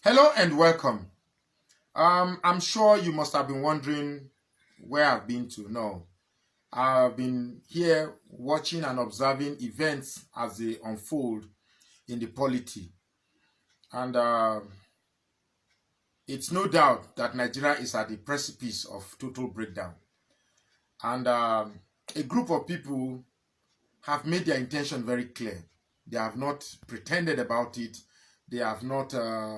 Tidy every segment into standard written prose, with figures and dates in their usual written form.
Hello and welcome. I'm sure you must have been wondering where I've been to. No, I've been here watching and observing events as they unfold in the polity. And it's no doubt that Nigeria is at the precipice of total breakdown. And a group of people have made their intention very clear. They have not pretended about it. They have not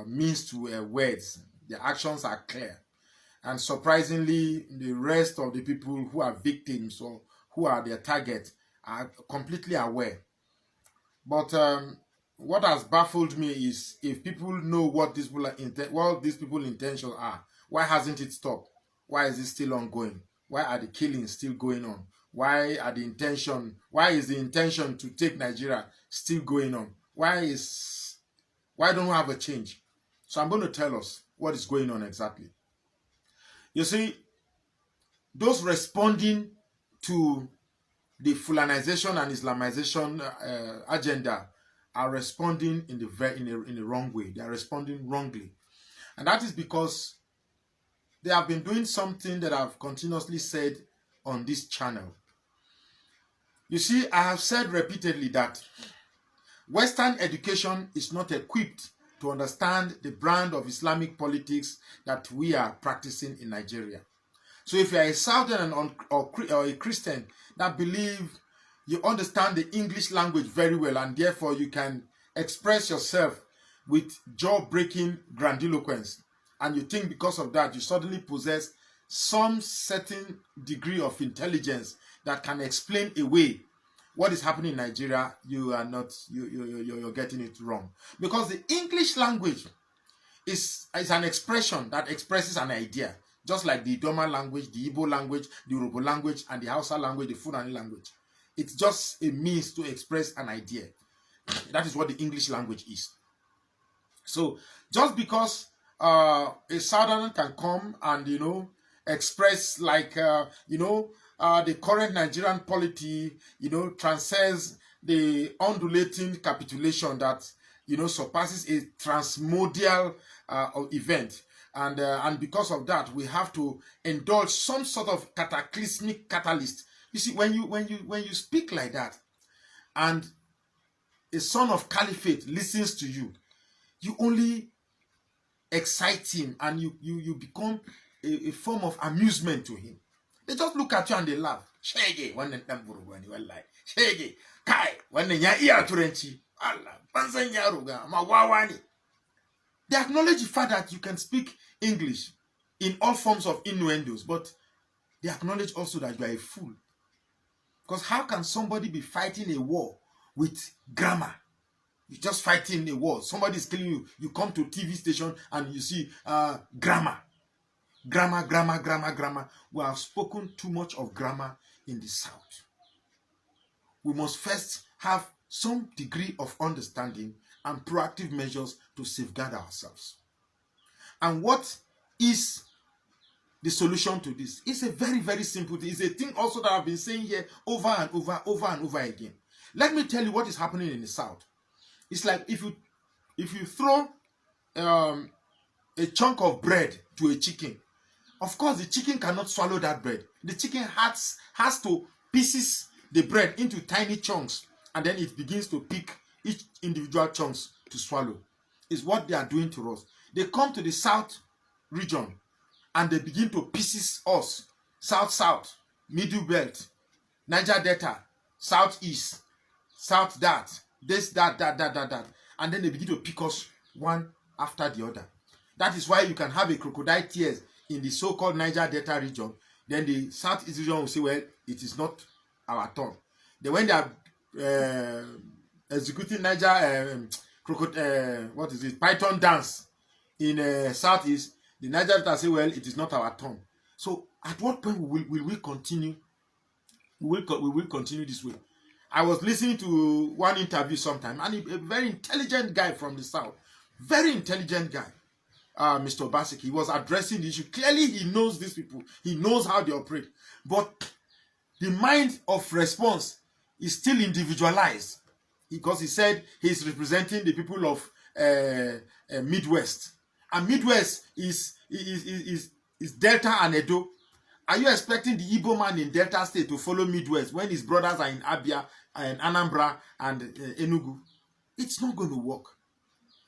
minced words. Their actions are clear. And surprisingly, the rest of the people who are victims or who are their target are completely aware. But what has baffled me is if people know what these people intentions are, why hasn't it stopped? Why is it still ongoing? Why are the killings still going on? Why is the intention to take Nigeria still going on? Why don't we have a change? So I'm going to tell us what is going on exactly. You see, those responding to the Fulanization and Islamization agenda are responding in the wrong way. They are responding wrongly. And that is because they have been doing something that I've continuously said on this channel. You see, I have said repeatedly that Western education is not equipped to understand the brand of Islamic politics that we are practicing in Nigeria. So if you are a Southern or a Christian that believe you understand the English language very well and therefore you can express yourself with jaw-breaking grandiloquence, and you think because of that you suddenly possess some certain degree of intelligence that can explain away what is happening in Nigeria, you're getting it wrong. Because the English language is an expression that expresses an idea. Just like the Idoma language, the Igbo language, the Yoruba language, and the Hausa language, the Fulani language. It's just a means to express an idea. That is what the English language is. So, just because a Southerner can come and, express like, the current Nigerian polity, transcends the undulating capitulation that, surpasses a transmodal event. And because of that, we have to indulge some sort of cataclysmic catalyst. You see, when you speak like that, and a son of caliphate listens to you, you only excite him, and you become a form of amusement to him. They just look at you and they laugh. Shege, when they lie. Shege, kai, when they turenchi. Allah, banzanya ruga, mawawani. They acknowledge the fact that you can speak English in all forms of innuendos, but they acknowledge also that you are a fool. Because how can somebody be fighting a war with grammar? You're just fighting a war. Somebody is killing you. You come to a TV station and you see grammar. Grammar. We have spoken too much of grammar in the South. We must first have some degree of understanding and proactive measures to safeguard ourselves. And what is the solution to this? It's a very, very simple thing. It's a thing also that I've been saying here over and over again. Let me tell you what is happening in the South. It's like if you throw a chunk of bread to a chicken, of course the chicken cannot swallow that bread. The chicken has to pieces the bread into tiny chunks, and then it begins to pick each individual chunks to swallow. Is what they are doing to us. They come to the South region and they begin to pieces us. South, Middle Belt, Niger Delta, Southeast, South that, this, that. And then they begin to pick us one after the other. That is why you can have a crocodile tears in the so-called Niger Delta region. Then the Southeast region will say, well, it is not our turn. Then when they are executing Niger Python dance in Southeast, the Niger Delta say, well, it is not our turn. So at what point will we continue? We will continue this way. I was listening to one interview sometime, and a very intelligent guy from the South, very intelligent guy, Mr. Obaseki, he was addressing the issue. Clearly, he knows these people. He knows how they operate. But the mind of response is still individualized, because he said he's representing the people of Midwest. and Midwest is Delta and Edo. Are you expecting the Igbo man in Delta State to follow Midwest when his brothers are in Abia and Anambra and Enugu? It's not going to work.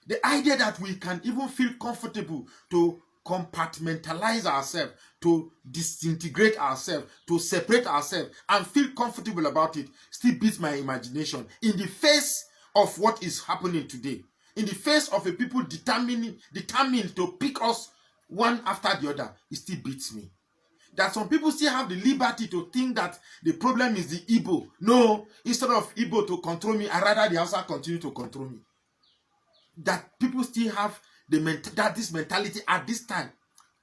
The idea that we can even feel comfortable to compartmentalize ourselves, to disintegrate ourselves, to separate ourselves, and feel comfortable about it still beats my imagination. In the face of what is happening today, in the face of a people determined to pick us one after the other, it still beats me. That some people still have the liberty to think that the problem is the Igbo. No, instead of Igbo to control me, I rather the Hausa continue to control me. That people still have this mentality at this time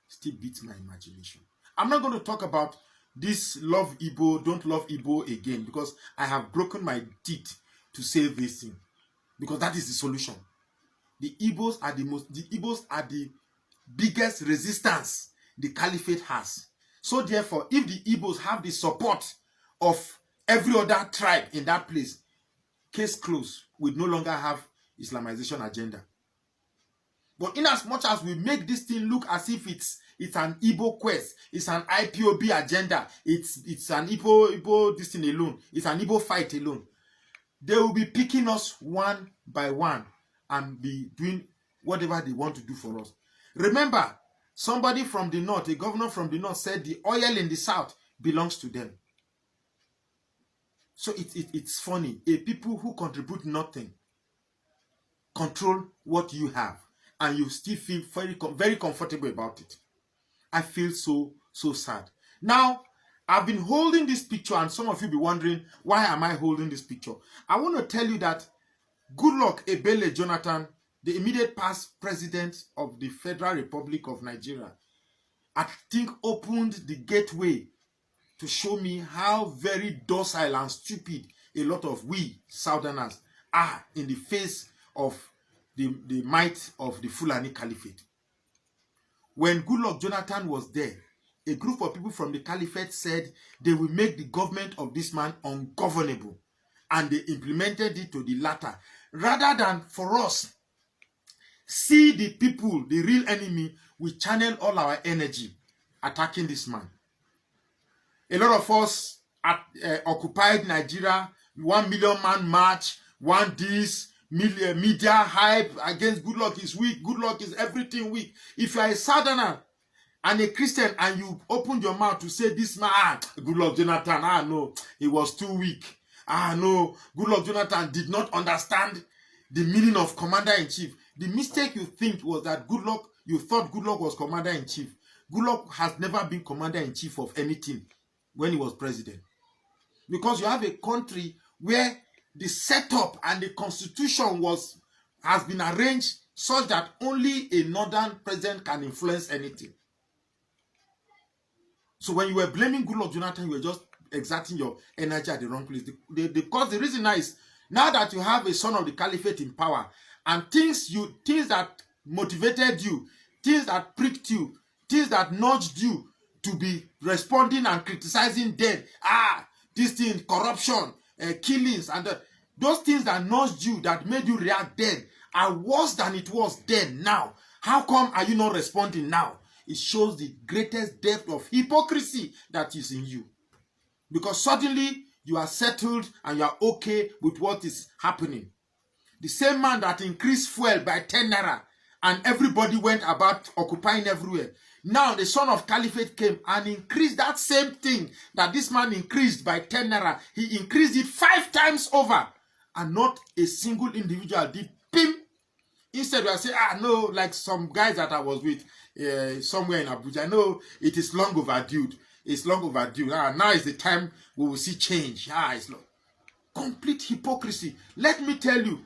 still beats my imagination. I'm not going to talk about this love Igbo, don't love Igbo again, because I have broken my teeth to say this thing, because that is the solution. The Igbos are the biggest resistance the caliphate has. So therefore, if the Igbos have the support of every other tribe in that place, case closed, we no longer have Islamization agenda. But in as much as we make this thing look as if it's an Igbo quest, it's an IPOB agenda, it's an Igbo this thing alone, it's an Igbo fight alone, they will be picking us one by one and be doing whatever they want to do for us. Remember, somebody from the north, a governor from the north, said the oil in the south belongs to them. So it's funny. A people who contribute nothing control what you have, and you still feel very comfortable about it. I feel so sad. Now, I've been holding this picture, and some of you be wondering, why am I holding this picture? I want to tell you that Goodluck Ebele Jonathan, the immediate past president of the Federal Republic of Nigeria, I think opened the gateway to show me how very docile and stupid a lot of we Southerners are in the face of the might of the Fulani Caliphate. When Goodluck Jonathan was there, a group of people from the Caliphate said they will make the government of this man ungovernable, and they implemented it to the latter. Rather than for us see the people, the real enemy, we channel all our energy attacking this man. A lot of us occupied Nigeria, 1 million man march, media hype against Goodluck is weak, Goodluck is everything weak. If you are a Southerner and a Christian and you opened your mouth to say this man, Goodluck Jonathan, no, he was too weak. No, Goodluck Jonathan did not understand the meaning of commander-in-chief. The mistake you think was that you thought Goodluck was commander-in-chief. Goodluck has never been commander-in-chief of anything when he was president. Because you have a country where the setup and the constitution has been arranged such that only a northern president can influence anything. So when you were blaming Goodluck Jonathan, you were just exerting your energy at the wrong place. Because the reason is, now that you have a son of the caliphate in power, and things that motivated you, things that pricked you, things that nudged you to be responding and criticizing them, this thing, corruption, killings, and those things that nudged you, that made you react then, are worse than it was then now. How come are you not responding now? It shows the greatest depth of hypocrisy that is in you. Because suddenly you are settled and you are okay with what is happening. The same man that increased fuel by 10 naira and everybody went about occupying everywhere. Now the son of Caliphate came and increased that same thing that this man increased by 10 naira. He increased it 5 times over, and not a single individual did pim. Instead we are saying, no, like some guys that I was with somewhere in Abuja, no, it is long overdue. It's long overdue. Now is the time we will see change. It's long. Complete hypocrisy. Let me tell you,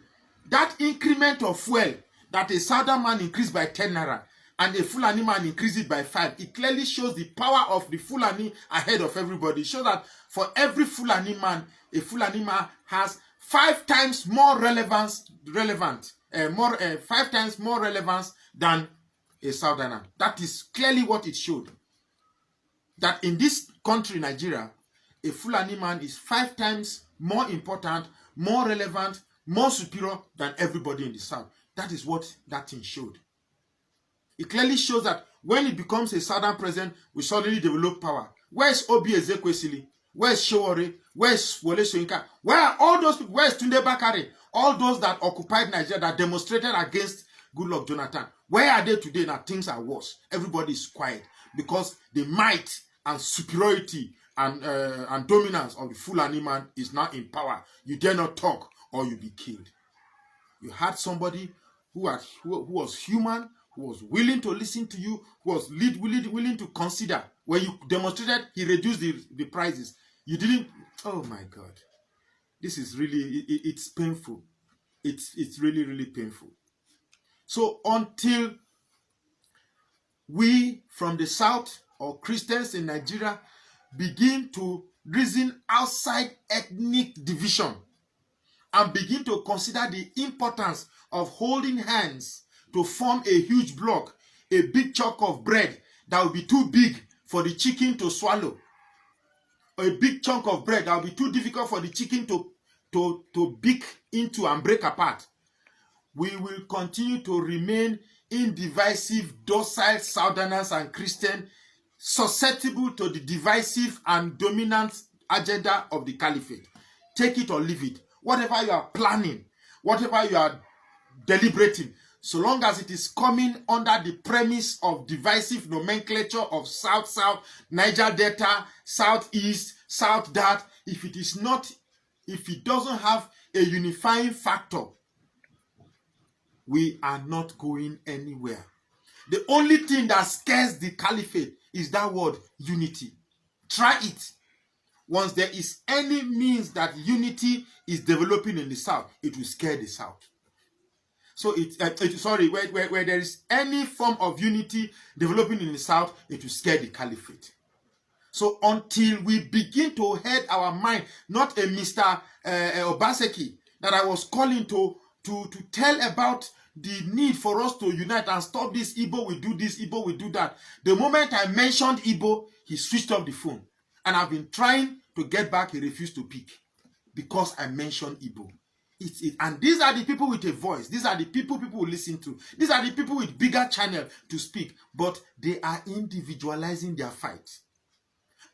that increment of fuel that a Southern man increased by 10 naira and a Fulani man increased it by 5, it clearly shows the power of the Fulani ahead of everybody. It shows that for every Fulani man, a Fulani man has 5 times more relevance than a Southerner. That is clearly what it showed. That in this country, Nigeria, a Fulani man is 5 times more important, more relevant, more superior than everybody in the South. That is what that thing showed. It clearly shows that when it becomes a southern president, we suddenly develop power. Where is Obi Ezekwesili? Where is Showore? Where is Wole Soyinka? Where are all those people? Where is Tunde Bakare? All those that occupied Nigeria, that demonstrated against Goodluck Jonathan. Where are they today? Now things are worse. Everybody is quiet because the might and superiority and dominance of the Fulani man is now in power. You dare not talk or you'll be killed. You had somebody who was human, who was willing to listen to you, who was willing to consider. When you demonstrated, he reduced the prices. You didn't. Oh my God. This is really, it's painful. It's really, really painful. So until we from the South or Christians in Nigeria begin to reason outside ethnic division and begin to consider the importance of holding hands to form a huge block, a big chunk of bread that will be too big for the chicken to swallow, or a big chunk of bread that will be too difficult for the chicken to beak into and break apart, we will continue to remain indivisive, docile Southerners and Christians, susceptible to the divisive and dominant agenda of the caliphate. Take it or leave it. Whatever you are planning, whatever you are deliberating, so long as it is coming under the premise of divisive nomenclature of South-South, Niger Delta, Southeast, South that, if it doesn't have a unifying factor, we are not going anywhere. The only thing that scares the caliphate is that word, unity. Try it. Once there is any means that unity is developing in the South, it will scare the South. So where there is any form of unity developing in the South, it will scare the caliphate. So until we begin to head our mind, not a Mr. Obaseki that I was calling to tell about the need for us to unite and stop this Igbo, we do this, Igbo, we do that. The moment I mentioned Igbo, he switched off the phone. And I've been trying to get back, he refused to pick because I mentioned Igbo. And these are the people with a voice. These are the people will listen to. These are the people with bigger channel to speak. But they are individualizing their fight.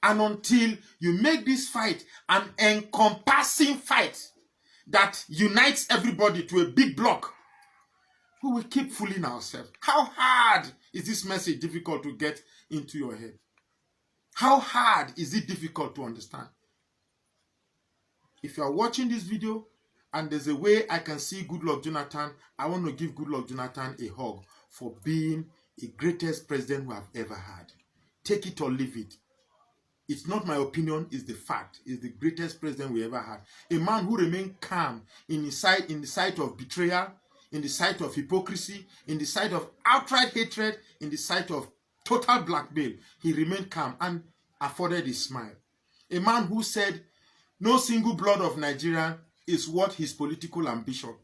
And until you make this fight an encompassing fight that unites everybody to a big block, we will keep fooling ourselves. How hard is this message difficult to get into your head? How hard is it difficult to understand? If you are watching this video and there's a way I can see Goodluck Jonathan, I want to give Goodluck Jonathan a hug for being the greatest president we have ever had. Take it or leave it. It's not my opinion, it's the fact. It's the greatest president we ever had. A man who remained calm in the sight of betrayal, in the sight of hypocrisy, in the sight of outright hatred, in the sight of total blackmail. He remained calm and afforded a smile. A man who said, no single blood of Nigeria is worth his political ambition.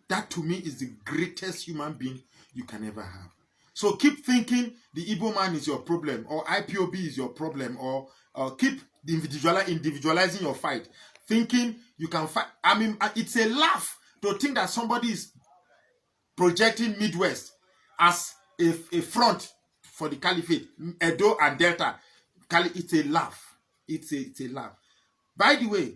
That to me is the greatest human being you can ever have. So keep thinking the Igbo man is your problem, or IPOB is your problem, or keep individualizing your fight. Thinking you can fight. I mean, it's a laugh to think that somebody is projecting Midwest as a front for the caliphate, Edo and Delta. It's a laugh. It's a laugh. By the way,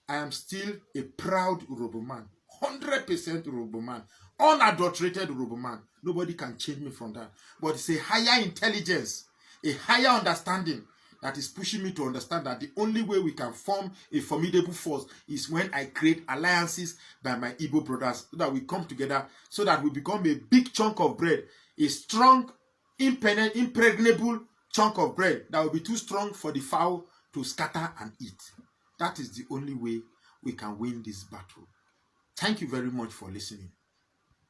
I am still a proud Urobo man. 100% Urobo man. Unadulterated Urobo man. Nobody can change me from that. But it's a higher intelligence, a higher understanding that is pushing me to understand that the only way we can form a formidable force is when I create alliances by my Igbo brothers, so that we come together, so that we become a big chunk of bread, a strong, impregnable chunk of bread that will be too strong for the fowl to scatter and eat. That is the only way we can win this battle. Thank you very much for listening.